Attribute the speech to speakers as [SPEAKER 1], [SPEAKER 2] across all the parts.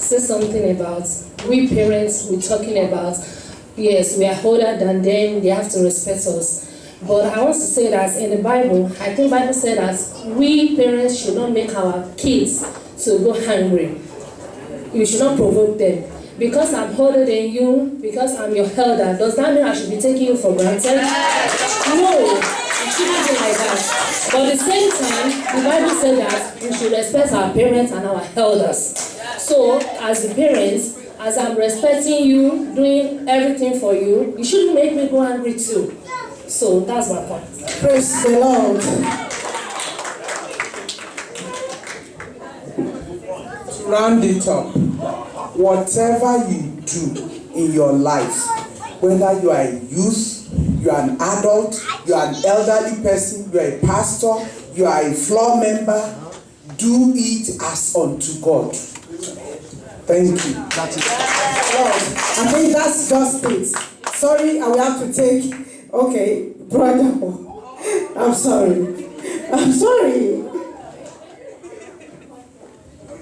[SPEAKER 1] say something about we parents, we're talking about, yes, we are older than them, they have to respect us. But I want to say that in the Bible, I think the Bible said that we parents should not make our kids to go hungry. You should not provoke them. Because I'm older than you, because I'm your elder, does that mean I should be taking you for granted? No, it shouldn't be like that. But at the same time, the Bible said that we should respect our parents and our elders. So, as the parents, as I'm respecting you, doing everything for you, you shouldn't make me go hungry too. So that's my point.
[SPEAKER 2] Praise the Lord. To round it up, whatever you do in your life, whether you are a youth, you are an adult, you are an elderly person, you are a pastor, you are a floor member, do it as unto God. Thank you. That is I think that's just it. Sorry, I will have to take. Okay, brother. I'm sorry.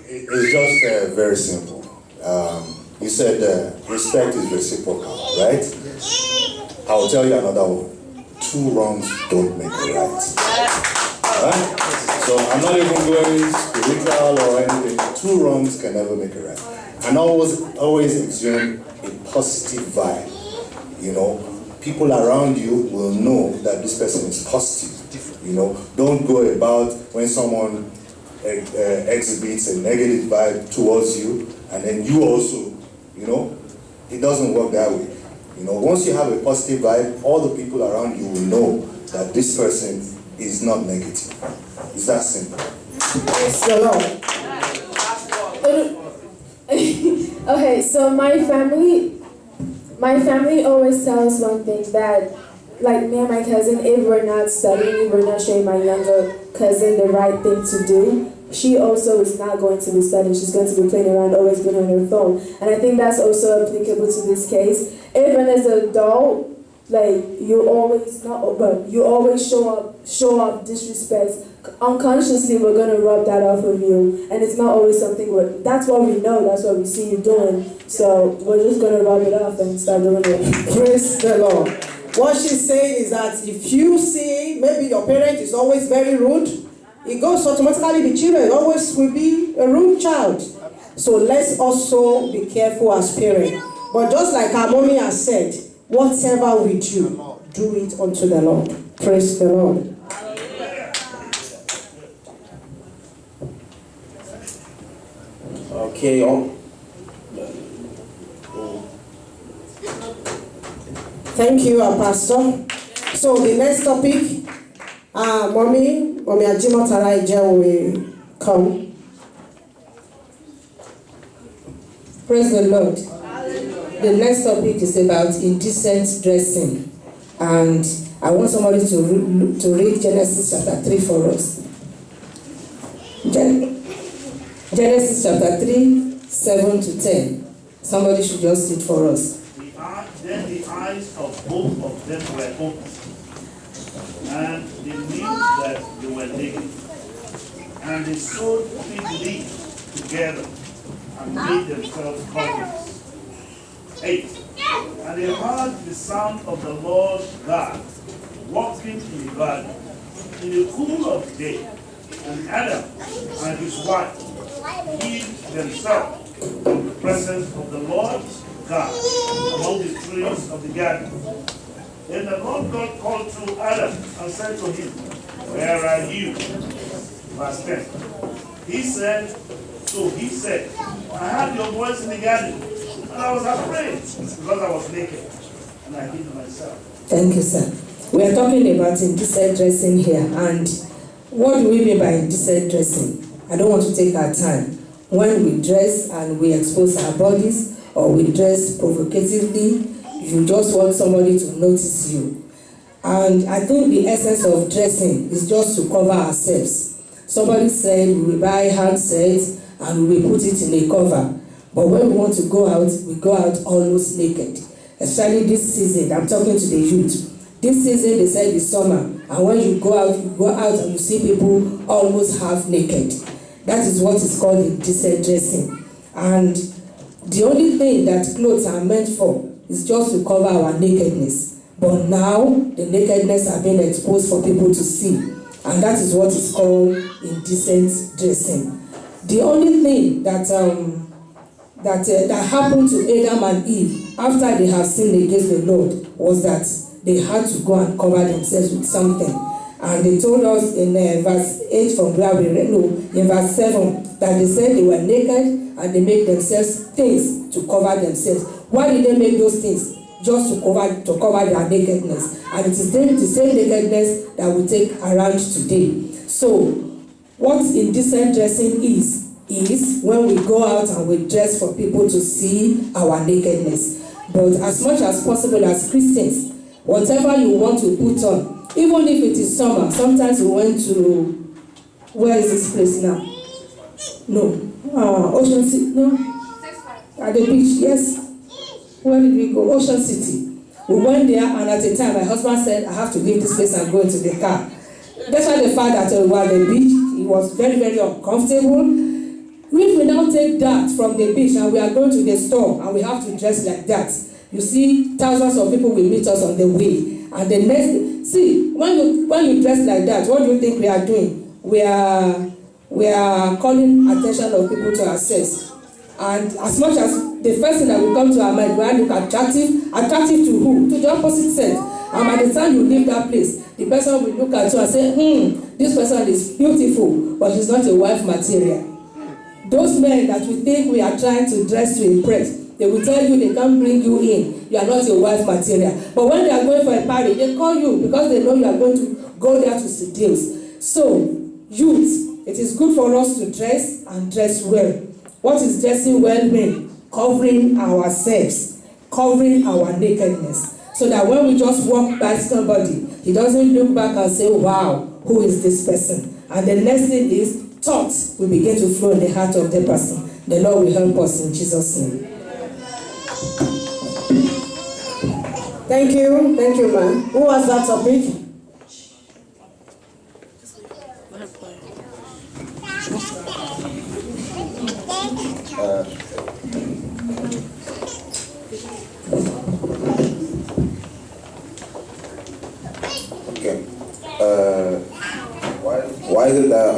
[SPEAKER 3] It's just very simple. You said respect is reciprocal, right? I'll tell you another one. 2 wrongs don't make a right. Alright? So I'm not even going spiritual or anything. 2 wrongs can never make a right. And always exude a positive vibe. You know, people around you will know that this person is positive. You know, don't go about when someone exhibits a negative vibe towards you, and then you also, you know, it doesn't work that way. You know, once you have a positive vibe, all the people around you will know that this person is not negative. It's that simple.
[SPEAKER 2] Praise the Lord.
[SPEAKER 4] Okay, so my family always tells one thing, that like me and my cousin, if we're not studying, if we're not showing my younger cousin the right thing to do, she also is not going to be studying. She's going to be playing around, always being on her phone. And I think that's also applicable to this case. Even as an adult, like you always show up disrespect. Unconsciously, we're gonna rub that off of you, and it's not always something that's what we know, that's what we see you doing. So we're just gonna rub it off and start doing it.
[SPEAKER 2] Praise the Lord. What she's saying is that if you see maybe your parent is always very rude, it goes automatically, the children always will be a rude child. So let's also be careful as parents. But just like our mommy has said, whatever we do it unto the Lord. Praise the Lord.
[SPEAKER 5] Okay,
[SPEAKER 2] Thank you, Pastor. So the next topic, Mommy Ajimo Taraija will come.
[SPEAKER 6] Praise the Lord. The next topic is about indecent dressing, and I want somebody to read Genesis chapter 3 for us. Genesis chapter 3, 7 to 10. Somebody should just read for us.
[SPEAKER 7] Then the eyes of both of them were opened, and they knew that they were naked. And they sewed fig leaves together and made themselves coverings. 8. And they heard the sound of the Lord God walking in the garden in the cool of the day. And Adam and his wife hid themselves from the presence of the Lord God among the trees of the garden. Then the Lord God called to Adam and said to him, "Where are you?" Verse 10. He said, "I heard your voice in the garden, and I was afraid because I was naked, and I hid myself."
[SPEAKER 6] Thank you, sir. We are talking about indecent dressing here, and what do we mean by indecent dressing? I don't want to take our time. When we dress and we expose our bodies, or we dress provocatively, you just want somebody to notice you. And I think the essence of dressing is just to cover ourselves. Somebody said we will buy handsets and we will put it in a cover. But when we want to go out, we go out almost naked. Especially this season, I'm talking to the youth. This season, they said it's summer. And when you go out and you see people almost half naked. That is what is called indecent dressing. And the only thing that clothes are meant for is just to cover our nakedness. But now, the nakedness are being exposed for people to see. And that is what is called indecent dressing. The only thing that happened to Adam and Eve after they have sinned against the Lord was that they had to go and cover themselves with something. And they told us in verse 8 from where we read, no, in verse 7, that they said they were naked and they made themselves things to cover themselves. Why did they make those things? Just to cover their nakedness. And it is the same nakedness that we take around today. So, what indecent dressing is when we go out and we dress for people to see our nakedness. But as much as possible as Christians, whatever you want to put on, even if it is summer, sometimes we went to, where is this place now? No, Ocean City, no? At the beach, yes. Where did we go? Ocean City. We went there, and at the time, my husband said, I have to leave this place and go into the car. Despite the fact that we were at the beach, it was very, very uncomfortable. If we now take that from the beach and we are going to the store and we have to dress like that, you see, thousands of people will meet us on the way. And the next, see, when you dress like that, what do you think we are doing? We are calling attention of people to ourselves. And as much as the first thing that will come to our mind, we are look attractive to who? To the opposite sex. And by the time you leave that place, the person will look at you and say, this person is beautiful, but she's not a wife material. Those men that we think we are trying to dress to impress, they will tell you they can't bring you in. You are not a wife material. But when they are going for a party, they call you because they know you are going to go there to seduce. So, youth, it is good for us to dress and dress well. What is dressing well mean? Covering ourselves, covering our nakedness. So that when we just walk by somebody, he doesn't look back and say, wow, who is this person? And the next thing is, thoughts will begin to flow in the heart of the person. The Lord will help us in Jesus' name.
[SPEAKER 5] Thank you, ma'am. Who was that topic?
[SPEAKER 8] Okay. Why is it that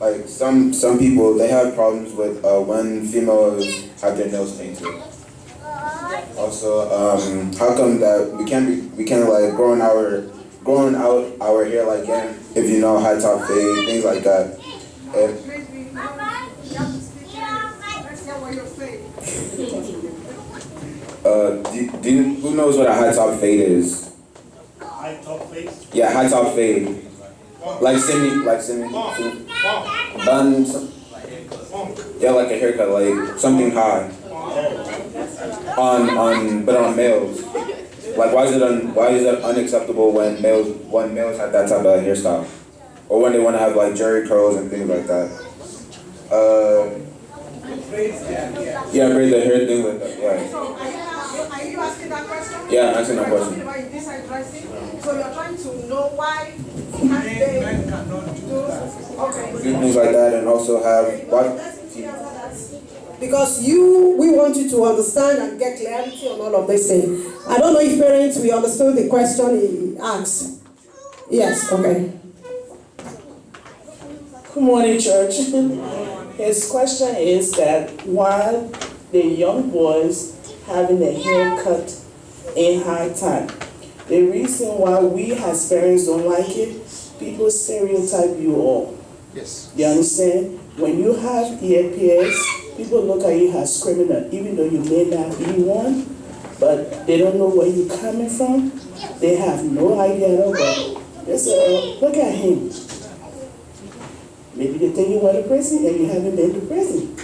[SPEAKER 8] like some people, they have problems with when females have their nails painted? Also, how come that we can't like growing out our hair like that, if you know, high top fade, things like that. Who knows what a high top fade is?
[SPEAKER 7] High top fade?
[SPEAKER 8] Yeah, high top fade. Like semi bun. Yeah, like a haircut, like something high. But on males. Like why is it unacceptable when males have that type of hairstyle? Or when they want to have like jerry curls and things like that. Yeah, braid the hair, things like that, yeah.
[SPEAKER 5] So are you asking that question?
[SPEAKER 8] Yeah, I'm asking that question.
[SPEAKER 5] So you're trying to know why men cannot do okay.
[SPEAKER 8] Things like that, and also have what?
[SPEAKER 5] Because we want you to understand and get clarity on all of this thing. I don't know if parents will understand the question he asked. Yes, okay.
[SPEAKER 9] Good morning, church. His question is that while the young boys having a haircut in high time, the reason why we as parents don't like it, people stereotype you all.
[SPEAKER 3] Yes.
[SPEAKER 9] You understand? When you have earpiece, people look at you as criminal, even though you may not be one, but they don't know where you're coming from. They have no idea at all. They say, oh, look at him. Maybe they think you went to prison and you haven't been to prison.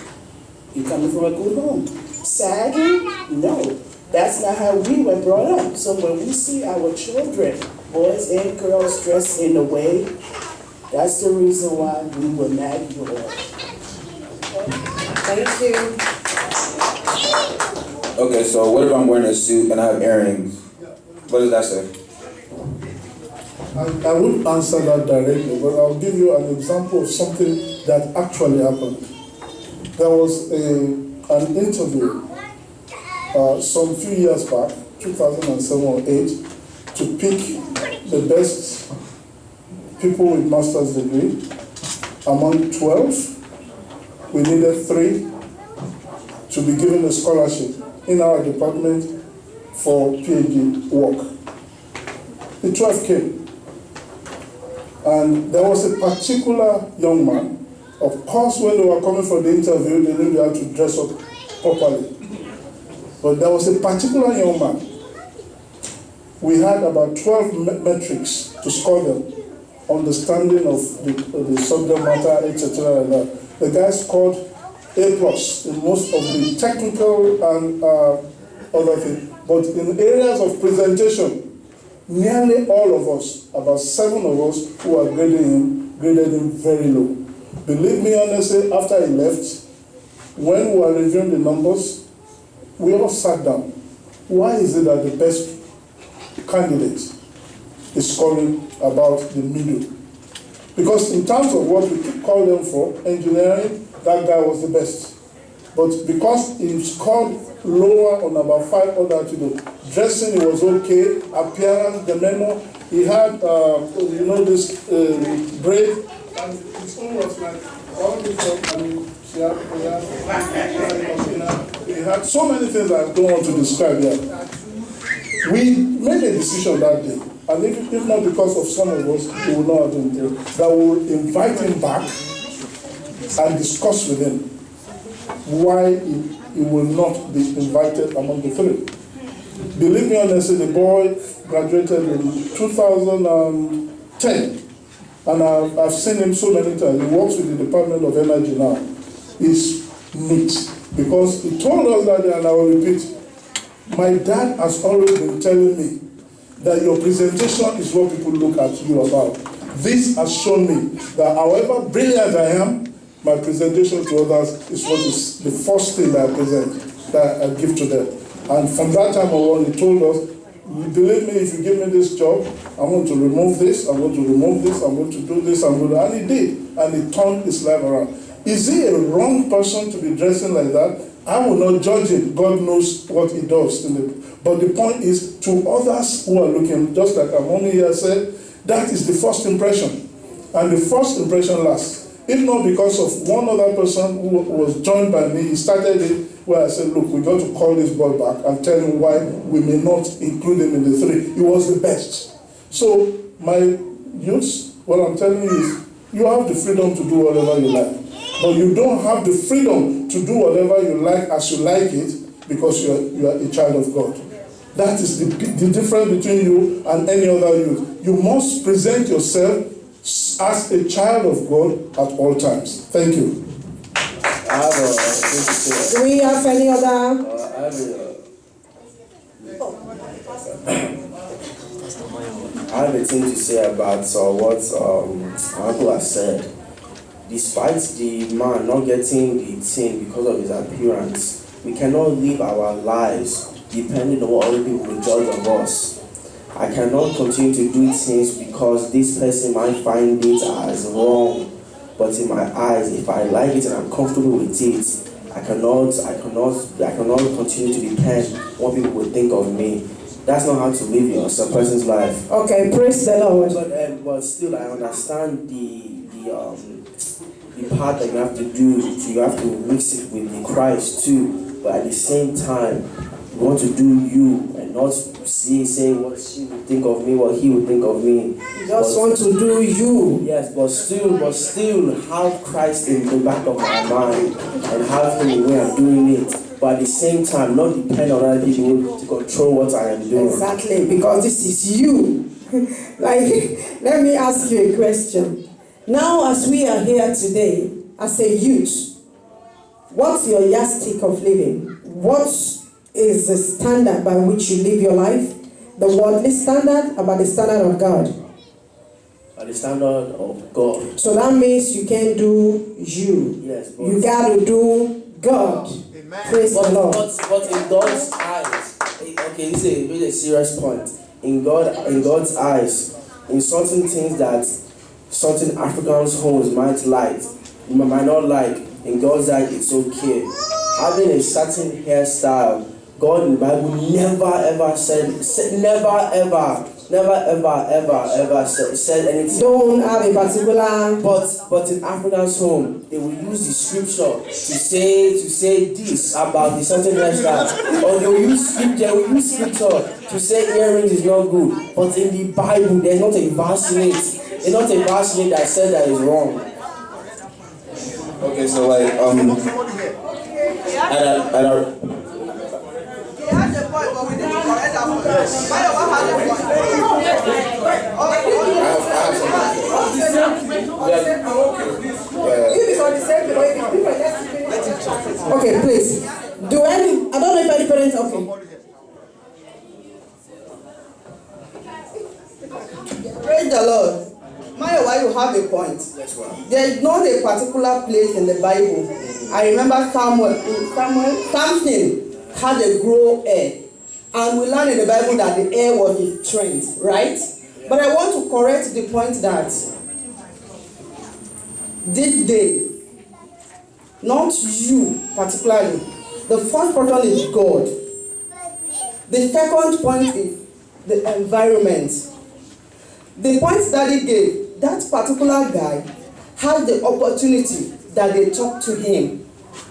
[SPEAKER 9] You're coming from a good home. Sagging? No. That's not how we were brought up. So when we see our children, boys and girls, dressed in a way, that's the reason why we will not you all.
[SPEAKER 5] Thank you.
[SPEAKER 8] Okay, so what if I'm wearing a suit and I have earrings? What does that say?
[SPEAKER 10] I won't answer that directly, but I'll give you an example of something that actually happened. there was an interview some few years back, 2007 or 8, to pick the best people with master's degree. Among 12, we needed 3 to be given a scholarship in our department for PhD work. The 12 came, and there was a particular young man. Of course, when they were coming for the interview, they knew they had to dress up properly. But there was a particular young man. We had about 12 metrics to score them, understanding of the subject matter, etc. The guy scored A+ in most of the technical and other things. But in areas of presentation, nearly all of us, about 7 of us who are graded him very low. Believe me honestly, after he left, when we were reviewing the numbers, we all sat down. Why is it that the best candidate is scoring about the middle? Because in terms of what we call them for, engineering, that guy was the best. But because he scored lower on about 5 other people, dressing, it was okay, appearance, the memo, he had, this braid, and his own was like all this stuff, and he had so many things I don't want to describe here. We made a decision that day, and if not because of some of us, we will not have been there, that we will invite him back and discuss with him why he will not be invited among the 3. Believe me honestly, the boy graduated in 2010, and I've seen him so many times. He works with the Department of Energy now. He's neat, because he told us that day, and I will repeat, my dad has always been telling me that your presentation is what people look at you about. This has shown me that however brilliant I am, my presentation to others is what is the first thing that I present, that I give to them. And from that time on, he told us, believe me, if you give me this job, I'm going to remove this, I'm going to remove this, I'm going to do this, and he did. And he turned his life around. Is he a wrong person to be dressing like that? I will not judge him. God knows what he does. But the point is, to others who are looking, just like Amoni here said, that is the first impression. And the first impression lasts. If not because of one other person who was joined by me, he started it where I said, look, we got to call this boy back and tell him why we may not include him in the 3. He was the best. So, my youths, what I'm telling you is, you have the freedom to do whatever you like. But you don't have the freedom to do whatever you like as you like it, because you are a child of God. That is the difference between you and any other youth. You must present yourself as a child of God at all times. Thank you.
[SPEAKER 5] Do we have any other?
[SPEAKER 11] I have a thing to say about what Uncle has said. Despite the man not getting the thing because of his appearance, we cannot live our lives depending on what other people will judge of us. I cannot continue to do things because this person might find it as wrong. But in my eyes, if I like it and I'm comfortable with it, I cannot continue to depend on what people will think of me. That's not how to live a person's life.
[SPEAKER 5] Okay, praise the Lord.
[SPEAKER 11] But still, I understand the part that you have to do. You have to mix it with the Christ too. But at the same time, you want to do you and not say what she would think of me, what he would think of me.
[SPEAKER 5] You just want to do you.
[SPEAKER 11] Yes, but still have Christ in the back of my mind and have him the way I'm doing it. But at the same time, not depend on other people to control what I am doing.
[SPEAKER 5] Exactly, because this is you. Let me ask you a question. Now, as we are here today, as a youth, what's your yardstick of living? What is the standard by which you live your life? The worldly standard, about the standard of God?
[SPEAKER 11] By the standard of God.
[SPEAKER 5] So that means you can't do you.
[SPEAKER 11] Yes.
[SPEAKER 5] You got to do God.
[SPEAKER 11] Amen.
[SPEAKER 5] Praise the Lord.
[SPEAKER 11] But in God's eyes, okay, this is a serious point. In God's eyes, in certain things that certain Africans' homes might not like, in God's eyes it's okay. Having a certain hairstyle, God in the Bible never ever said anything.
[SPEAKER 5] Don't have a particular.
[SPEAKER 11] But in African's home, they will use the scripture to say this about the certain hairstyle, or they will use scripture to say earrings is not good. But in the Bible, there's not a verse in it. There's not a verse in it that said that is wrong.
[SPEAKER 8] Okay, so like
[SPEAKER 5] Okay, please. I don't know if any parents. Okay.
[SPEAKER 12] Praise the Lord. Mayowa, you have a point. There is not a particular place in the Bible. I remember Samson had a grow hair. And we learn in the Bible that the hair was his strength, right? But I want to correct the point that this day, not you particularly, the first person is God. The second point is the environment. The point that he gave, that particular guy had the opportunity that they talked to him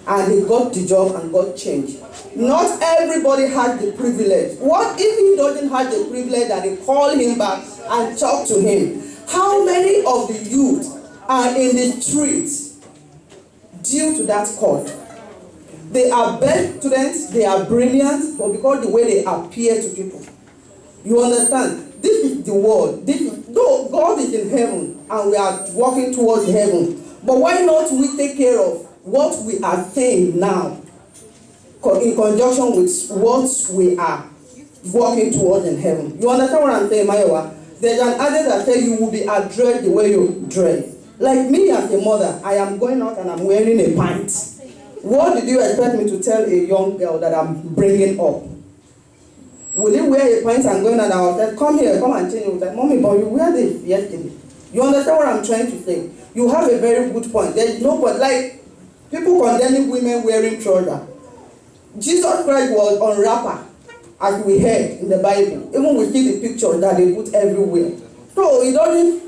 [SPEAKER 12] and he got the job and got changed. Not everybody has the privilege. What if he doesn't have the privilege that they call him back and talk to him? How many of the youth are in the streets due to that cause? They are best students, they are brilliant, but because the way they appear to people. You understand? This is the world. Though God is in heaven and we are walking towards heaven, but why not we take care of what we are saying now in conjunction with what we are walking towards in heaven? You understand what I'm saying, Mayowa? There's an adage that says you will be addressed the way you dress. Like me as a mother, I am going out and I'm wearing a pant. What did you expect me to tell a young girl that I'm bringing up? Will you wear a pants and going and I was like, come here, come and change. I was like, Mommy, but you wear this yesterday. You understand what I'm trying to say? You have a very good point. There's nobody, like, people condemning women wearing trousers. Jesus Christ was on wrapper, as we heard in the Bible. Even we see the pictures that they put everywhere. So it doesn't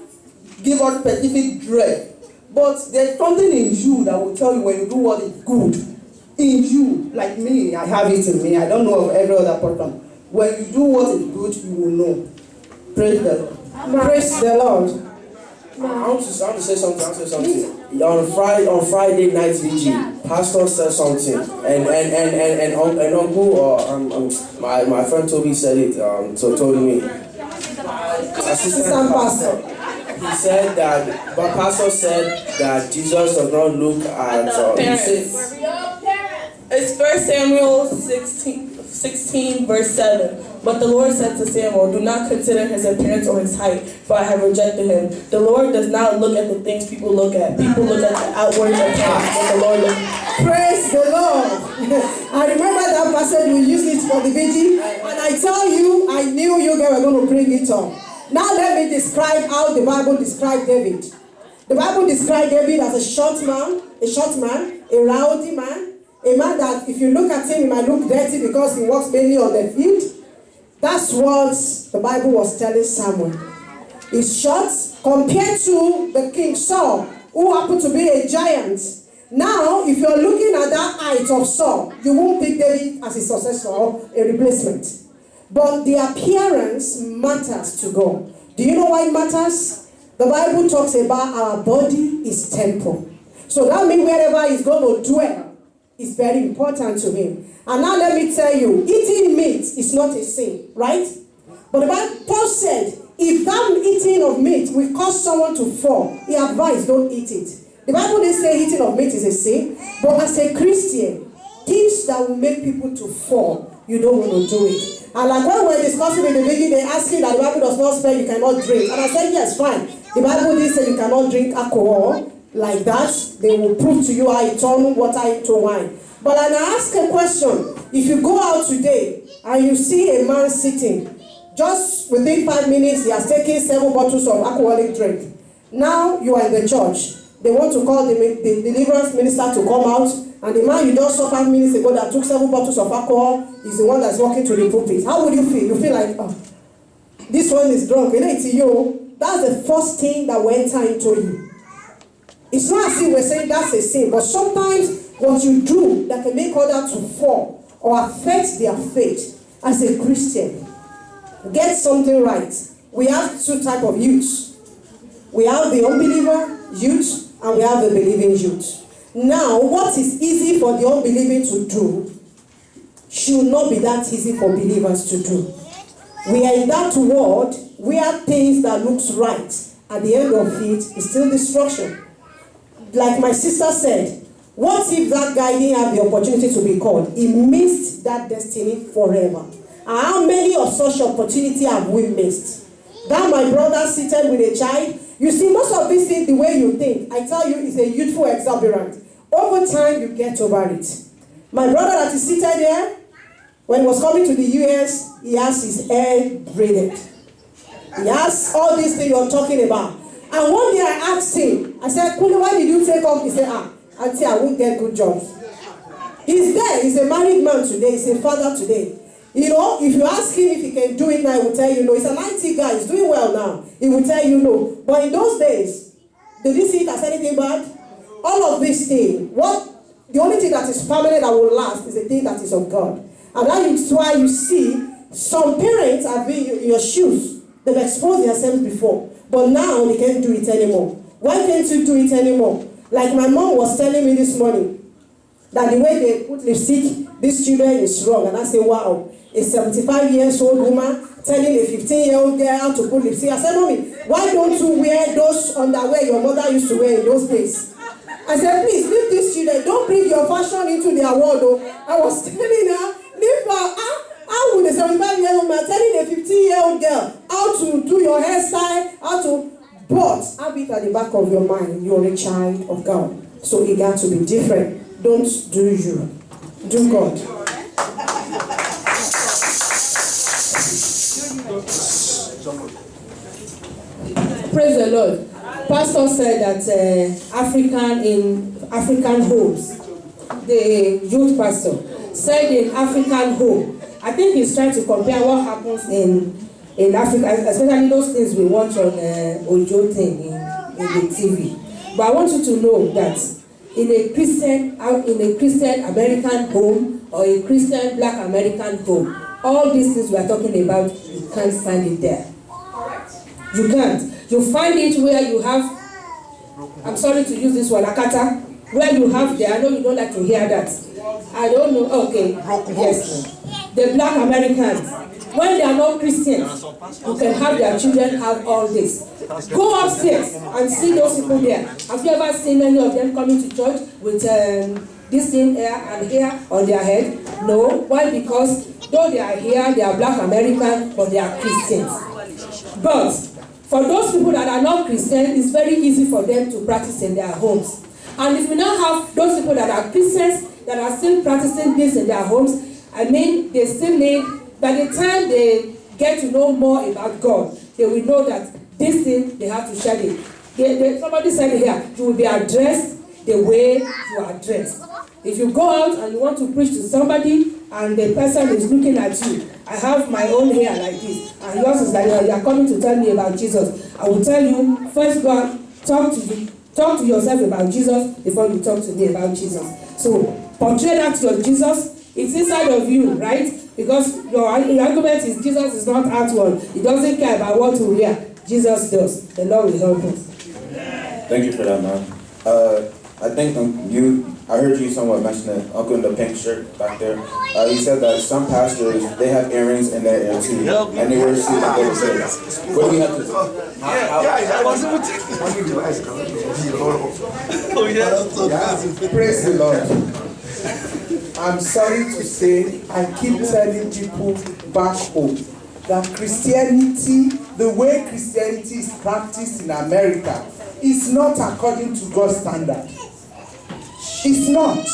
[SPEAKER 12] give us specific dress. But there's something in you that will tell you when you do what is good. In you, like me, I have it in me. I don't know of every other person. When you do what is good, you will know. Praise the Lord.
[SPEAKER 5] Praise the Lord.
[SPEAKER 11] I want to say something. On Friday night vigil, pastor said something, and uncle or my friend Toby said it. Told me. Assistant pastor. He said that, but pastor said that Jesus does not look at.
[SPEAKER 13] It's 1 Samuel 16 verse 7. But the Lord said to Samuel, do not consider his appearance or his height, for I have rejected him. The Lord does not look at the things people look at. People look at the outward appearance, but the Lord looks.
[SPEAKER 5] Praise the Lord. I remember that passage, we used it for the vigil, and I tell you, I knew you guys were going to bring it up. Now let me describe how the Bible described David. The Bible described David as a short man, a rowdy man, a man that if you look at him, he might look dirty because he walks mainly on the field. That's what the Bible was telling Samuel. He's short compared to the King Saul, who happened to be a giant. Now, if you're looking at that height of Saul, you won't pick David as a successor or a replacement. But the appearance matters to God. Do you know why it matters? The Bible talks about our body is temple. So that means wherever he's going to dwell is very important to him. And now let me tell you, eating meat is not a sin, right? But the Bible said, if that eating of meat will cause someone to fall, he advised, don't eat it. The Bible didn't say eating of meat is a sin, but as a Christian, things that will make people to fall, you don't want to do it. And like when we were discussing in the beginning, they asked me that the Bible does not say you cannot drink. And I said, yes, fine. The Bible didn't say you cannot drink alcohol like that. They will prove to you how it turns water into wine. But I ask a question. If you go out today and you see a man sitting, just within 5 minutes, he has taken 7 bottles of alcoholic drink. Now you are in the church. they want to call the deliverance minister to come out, and the man you just saw 5 minutes ago that took 7 bottles of alcohol is the one that's walking to the pulpit. How would you feel? You feel like, oh, this one is drunk. It's you. That's the first thing that will enter into you. It's not as if we're saying that's a sin, but sometimes what you do that can make others to fall or affect their faith as a Christian. Get something right. We have 2 types of youths. We have the unbeliever youth and we have the believing youth. Now, what is easy for the unbelieving to do should not be that easy for believers to do. We are in that world where things that looks right at the end of it is still destruction. Like my sister said, what if that guy didn't have the opportunity to be called? He missed that destiny forever. And how many of such opportunity have we missed? That my brother seated with a child. You see, most of these things, the way you think, I tell you, is a youthful exuberance. Over time, you get over it. My brother that is seated there, when he was coming to the US, he has his hair braided. He has all these things you're talking about. And one day I asked him, I said, Kule, why did you take off? He said, Auntie, I won't get good jobs. He's there. He's a married man today. He's a father today. You know, if you ask him if he can do it now, he will tell you no. He's an IT guy. He's doing well now. He will tell you no. But in those days, did he see it as anything bad? All of these things, the only thing that is permanent that will last is the thing that is of God. And that is why you see some parents have been in your shoes. They've exposed themselves before. But now they can't do it anymore. Why can't you do it anymore? Like my mom was telling me this morning, that the way they put lipstick, these children is wrong. And I say, wow, a 75-year-old woman telling a 15-year-old girl how to put lipstick. I said, Mommy, why don't you wear those underwear your mother used to wear in those days? I said, please, leave these children. Don't bring your fashion into their world. Oh. I was telling her, leave her. How would a 75-year-old man telling a 15-year-old girl how to do your hairstyle, how to... But have it at the back of your mind, you're a child of God. So it got to be different. Don't do you. Do God.
[SPEAKER 6] Praise the Lord. Pastor said that in African homes, the youth pastor said in African home, I think he's trying to compare what happens in Africa, especially those things we watch on Ojo thing in the TV. But I want you to know that in a Christian American home or a Christian Black American home, all these things we are talking about, you can't find it there. You can't. You find it where you have, I'm sorry to use this word, akata, where you have there. I know you don't like to hear that. I don't know. Okay. Yes. The Black Americans, when they are not Christians, you can have their children have all this. Go upstairs and see those people there. Have you ever seen any of them coming to church with this thing here and here on their head? No. Why? Because though they are here, they are Black Americans, but they are Christians. But for those people that are not Christians, it's very easy for them to practice in their homes. And if we now have those people that are Christians that are still practicing this in their homes, I mean, they still need, by the time they get to know more about God, they will know that this thing, they have to shed it. Somebody said here, you will be addressed the way you are dressed. If you go out and you want to preach to somebody and the person is looking at you, I have my own hair like this, and yours is like, you are coming to tell me about Jesus. I will tell you, first go and talk to yourself about Jesus before you talk to me about Jesus. So, portray that to your Jesus. It's inside of you, right? Because your argument is Jesus is not outward. He doesn't care about what we wear. Jesus does. The Lord will help us.
[SPEAKER 8] Thank you for that, man. I think I heard you somewhat mention it, Uncle in the pink shirt back there. He said that some pastors, they have earrings in their ear too, and they wear shoes and they say, what do we have to do?
[SPEAKER 2] Praise the Lord. I'm sorry to say, I keep telling people back home that Christianity, the way Christianity is practiced in America, is not according to God's standard. It's not.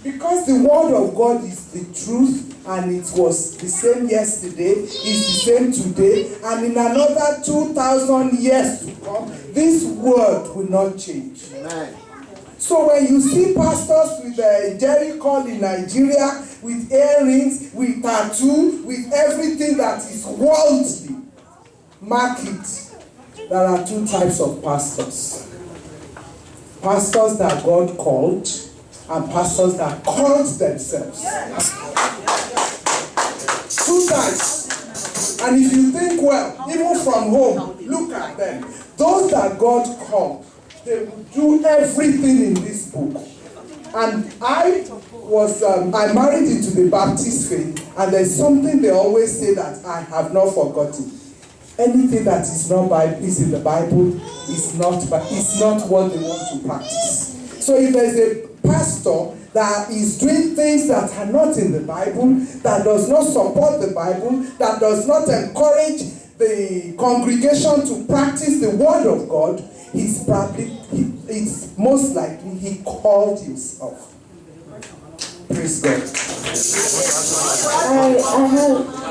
[SPEAKER 2] Because the word of God is the truth, and it was the same yesterday, is the same today, and in another 2,000 years to come, this word will not change. Amen. So when you see pastors with a jerry curl in Nigeria, with earrings, with tattoo, with everything that is worldly, mark it. There are two types of pastors. Pastors that God called, and pastors that called themselves. Two types. And if you think well, even from home, look at them. Those that God called, they will do everything in this book. And I married into the Baptist faith, and there's something they always say that I have not forgotten. Anything that is in the Bible is not what they want to practice. So if there's a pastor that is doing things that are not in the Bible, that does not support the Bible, that does not encourage the congregation to practice the word of God, it's most likely he called himself. Praise God.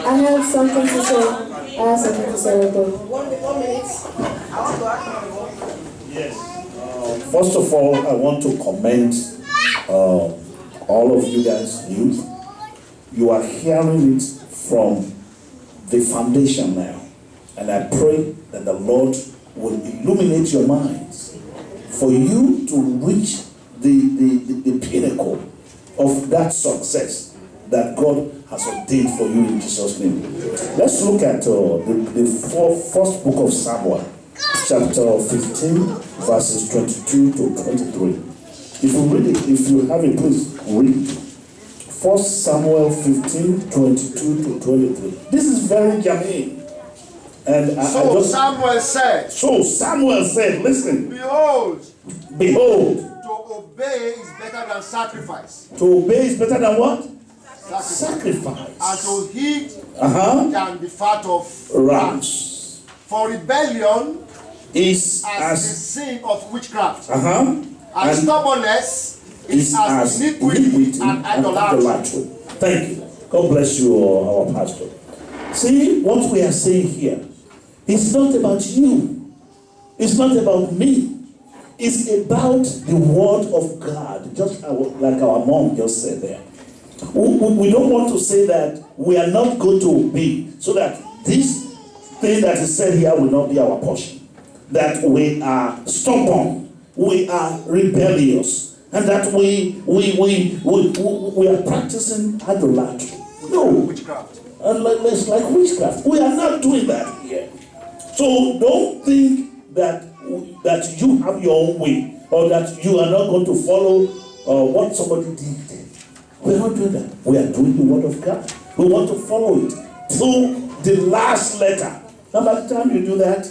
[SPEAKER 4] I have something to say. I have something to say real quick.
[SPEAKER 12] 1 minute.
[SPEAKER 7] Yes.
[SPEAKER 14] First of all, I want to commend all of you guys, youth. You are hearing it from the foundation now. And I pray that the Lord will illuminate your minds for you to reach the pinnacle of that success that God has ordained for you in Jesus' name. Let's look at the first book of Samuel, chapter 15, verses 22 to 23. If you read it, if you have it, please read. 1 Samuel 15, 22 to 23. This is very germane. And Samuel said, listen. Behold.
[SPEAKER 15] To obey is better than sacrifice.
[SPEAKER 14] To obey is better than what? Sacrifice.
[SPEAKER 15] And to heed than the fat of rams. For rebellion
[SPEAKER 14] is
[SPEAKER 15] as the sin of witchcraft.
[SPEAKER 14] And
[SPEAKER 15] stubbornness is as iniquity and idolatry.
[SPEAKER 14] Thank you. God bless you, our pastor. See, what we are saying here, it's not about you. It's not about me. It's about the word of God, just like our mom just said there. We don't want to say that we are not going to obey, so that this thing that is said here will not be our portion. That we are stubborn, we are rebellious, and that we are practicing idolatry. No,
[SPEAKER 15] witchcraft.
[SPEAKER 14] It's like witchcraft. We are not doing that here. So don't think that you have your own way, or that you are not going to follow what somebody did. We are not doing that. We are doing the word of God. We want to follow it through the last letter. And by the time you do that,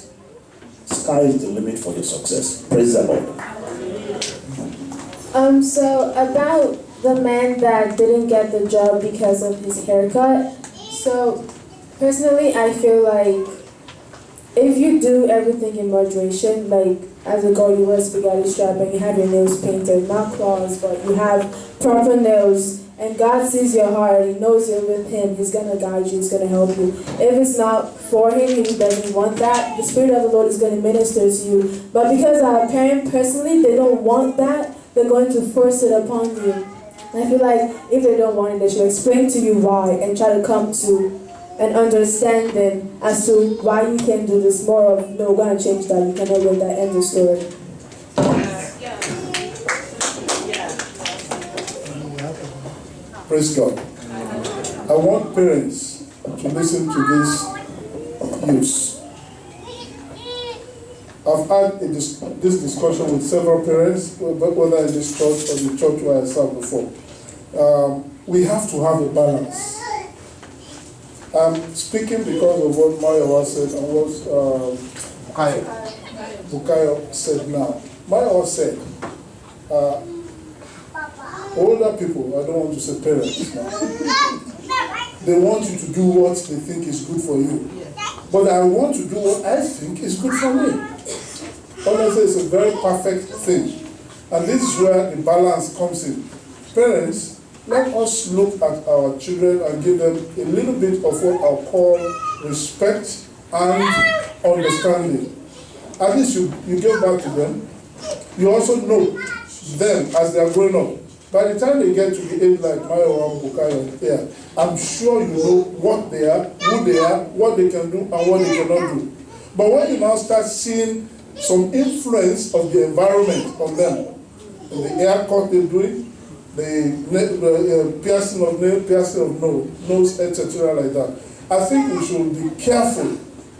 [SPEAKER 14] sky is the limit for your success. Praise the Lord.
[SPEAKER 4] So about the man that didn't get the job because of his haircut. So personally, I feel like if you do everything in moderation, like as a girl you wear spaghetti strap and you have your nails painted, not claws, but you have proper nails, and God sees your heart, He knows you're with Him, He's going to guide you, He's going to help you. If it's not for Him, if He doesn't want that, the Spirit of the Lord is going to minister to you. But because our parents personally, they don't want that, they're going to force it upon you. And I feel like if they don't want it, they should explain to you why and try to come to an understanding as to why you can do this. More of, no, we're going to change that, you cannot let that end the story.
[SPEAKER 10] Praise God. I want parents to listen to this news. I've had this discussion with several parents, whether in this church or the church where I served before. We have to have a balance. I'm speaking because of what Mayowa said and what Bukayo said now. Mayowa said, older people, I don't want to say parents now, they want you to do what they think is good for you. But I want to do what I think is good for me. Honestly, it's a very perfect thing. And this is where the balance comes in. parents, let us look at our children and give them a little bit of what I'll call respect and understanding. At least you give back to them. You also know them as they are growing up. By the time they get to the age like Mayo and Bukayo here, I'm sure you know what they are, who they are, what they can do, and what they cannot do. But when you now start seeing some influence of the environment on them, the haircut they're doing, the piercing of nail, piercing of nose, etc. like that, I think we should be careful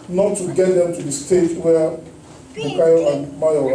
[SPEAKER 10] not to get them to the stage where Bukayo and Mayo